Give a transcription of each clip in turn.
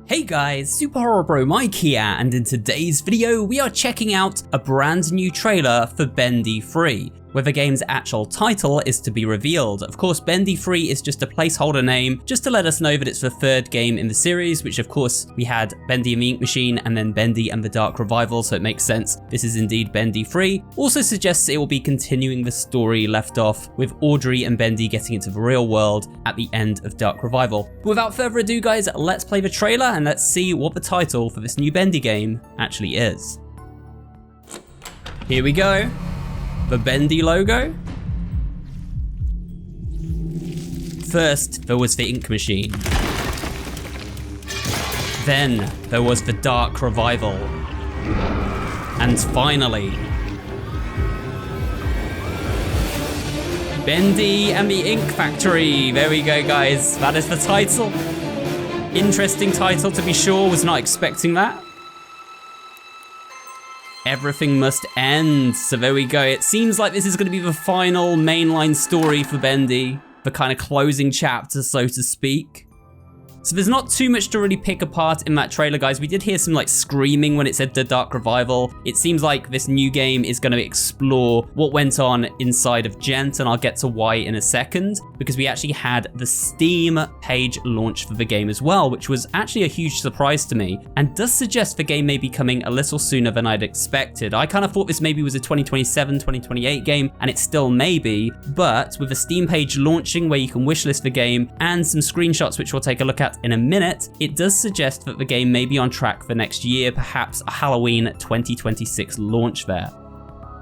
Hey guys, SuperHorrorBro Mike here, and in today's video we are checking out a brand new trailer for Bendy 3, where the game's actual title is to be revealed. Of course, Bendy 3 is just a placeholder name, just to let us know that it's the third game in the series, which of course we had Bendy and the Ink Machine and then Bendy and the Dark Revival, so it makes sense this is indeed Bendy 3. Also suggests it will be continuing the story left off with Audrey and Bendy getting into the real world at the end of Dark Revival. But without further ado guys, let's play the trailer and let's see what the title for this new Bendy game actually is. Here we go. The Bendy logo. First, there was the Ink Machine. Then, there was the Dark Revival. And finally, Bendy and the Ink Factory. There we go, guys. That is the title. Interesting title to be sure, was not expecting that. Everything must end, so there we go. It seems like this is going to be the final mainline story for Bendy, the kind of closing chapter, so to speak. So there's not too much to really pick apart in that trailer, guys. We did hear some like screaming when it said the Dark Revival. It seems like this new game is going to explore what went on inside of Gent, and I'll get to why in a second, because we actually had the Steam page launch for the game as well, which was actually a huge surprise to me, and does suggest the game may be coming a little sooner than I'd expected. I kind of thought this maybe was a 2027, 2028 game, and it still may be, but with a Steam page launching where you can wishlist the game and some screenshots which we'll take a look at in a minute, it does suggest that the game may be on track for next year, perhaps a Halloween 2026 launch there.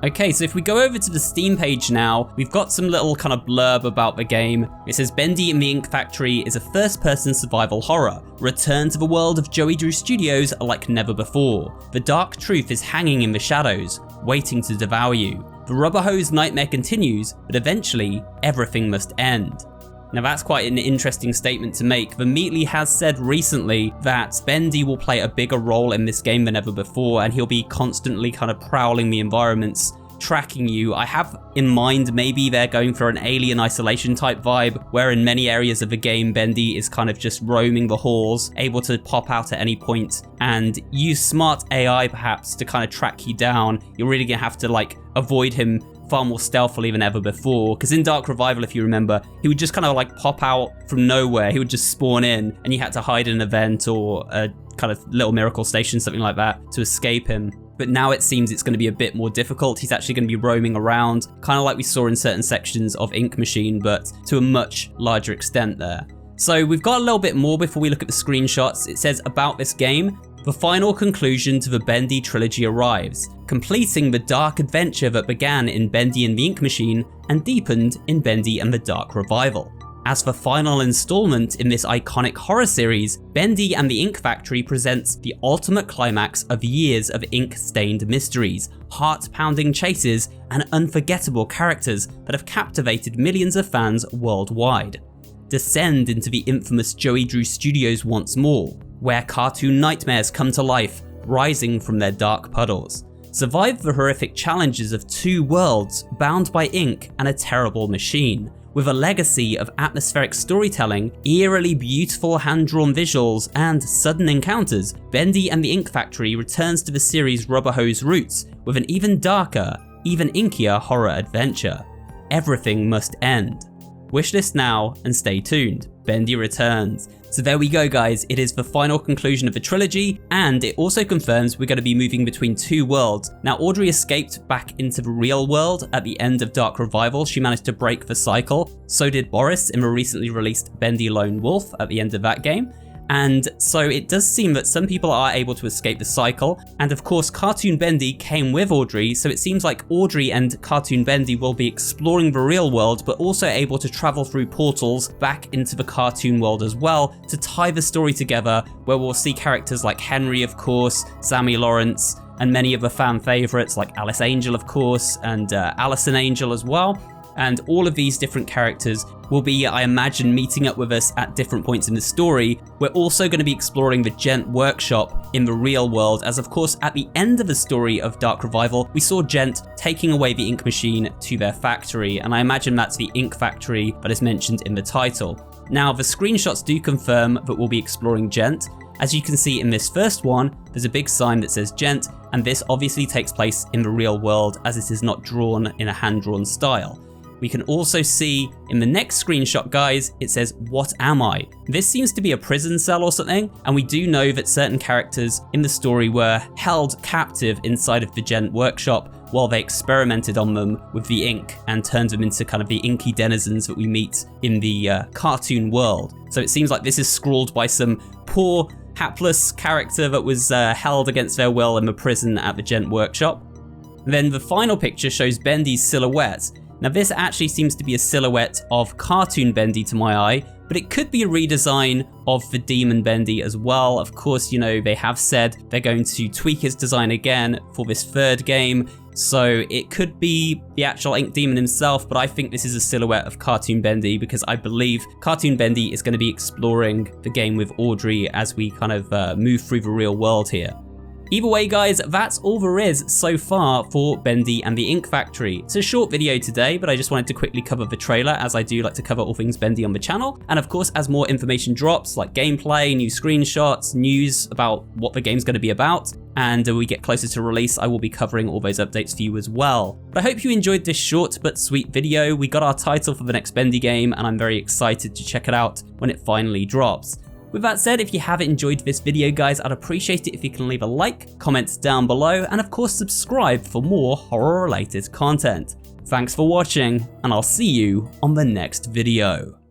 Okay, so if we go over to the Steam page now, we've got some little kind of blurb about the game. It says, Bendy and the Ink Factory is a first-person survival horror. Return to the world of Joey Drew Studios like never before. The dark truth is hanging in the shadows, waiting to devour you. The rubber hose nightmare continues, but eventually, everything must end. Now that's quite an interesting statement to make. The Meatly has said recently that Bendy will play a bigger role in this game than ever before, and he'll be constantly kind of prowling the environments, tracking you. I have in mind maybe they're going for an Alien Isolation type vibe, where in many areas of the game, Bendy is kind of just roaming the halls, able to pop out at any point and use smart AI perhaps to kind of track you down. You're really gonna have to like avoid him far more stealthily than ever before, because in Dark Revival, if you remember, he would just kind of like pop out from nowhere. He would just spawn in and you had to hide in an event or a kind of little miracle station, something like that, to escape him. But now it seems it's going to be a bit more difficult. He's actually going to be roaming around, kind of like we saw in certain sections of Ink Machine, but to a much larger extent there. So we've got a little bit more before we look at the screenshots. It says about this game, the final conclusion to the Bendy trilogy arrives, completing the dark adventure that began in Bendy and the Ink Machine and deepened in Bendy and the Dark Revival. As the final installment in this iconic horror series, Bendy and the Ink Factory presents the ultimate climax of years of ink-stained mysteries, heart-pounding chases, and unforgettable characters that have captivated millions of fans worldwide. Descend into the infamous Joey Drew Studios once more, where cartoon nightmares come to life, rising from their dark puddles. Survive the horrific challenges of two worlds bound by ink and a terrible machine. With a legacy of atmospheric storytelling, eerily beautiful hand-drawn visuals, and sudden encounters, Bendy and the Ink Factory returns to the series' rubber hose roots with an even darker, even inkier horror adventure. Everything must end. Wishlist now and stay tuned. Bendy Returns. So there we go guys, it is the final conclusion of the trilogy, and it also confirms we're going to be moving between two worlds. Now Audrey escaped back into the real world at the end of Dark Revival. She managed to break the cycle. So did Boris in the recently released Bendy Lone Wolf at the end of that game. And so it does seem that some people are able to escape the cycle, and of course Cartoon Bendy came with Audrey, so it seems like Audrey and Cartoon Bendy will be exploring the real world, but also able to travel through portals back into the cartoon world as well, to tie the story together, where we'll see characters like Henry of course, Sammy Lawrence, and many of the fan favourites like Alice Angel of course, and Allison Angel as well. And all of these different characters will be, I imagine, meeting up with us at different points in the story. We're also going to be exploring the Gent workshop in the real world, as of course at the end of the story of Dark Revival, we saw Gent taking away the Ink Machine to their factory, and I imagine that's the Ink Factory that is mentioned in the title. Now, the screenshots do confirm that we'll be exploring Gent, As you can see in this first one, there's a big sign that says Gent, and this obviously takes place in the real world as it is not drawn in a hand-drawn style. We can also see in the next screenshot, guys, it says, "What am I?" This seems to be a prison cell or something, and we do know that certain characters in the story were held captive inside of the Gent workshop while they experimented on them with the ink and turned them into kind of the inky denizens that we meet in the cartoon world. So it seems like this is scrawled by some poor, hapless character that was held against their will in the prison at the Gent workshop. Then the final picture shows Bendy's silhouette. Now this actually seems to be a silhouette of cartoon Bendy to my eye, but it could be a redesign of the Demon Bendy as well. Of course, you know, they have said they're going to tweak his design again for this third game, so it could be the actual Ink Demon himself, but I think this is a silhouette of Cartoon Bendy because I believe Cartoon Bendy is going to be exploring the game with Audrey as we kind of move through the real world here. Either way, guys, that's all there is so far for Bendy and the Ink Factory. It's a short video today, but I just wanted to quickly cover the trailer, as I do like to cover all things Bendy on the channel. And of course, as more information drops, like gameplay, new screenshots, news about what the game's going to be about, and we get closer to release, I will be covering all those updates for you as well. But I hope you enjoyed this short but sweet video. We got our title for the next Bendy game, and I'm very excited to check it out when it finally drops. With that said, if you have enjoyed this video, guys, I'd appreciate it if you can leave a like, comment down below, and of course subscribe for more horror-related content. Thanks for watching, and I'll see you on the next video.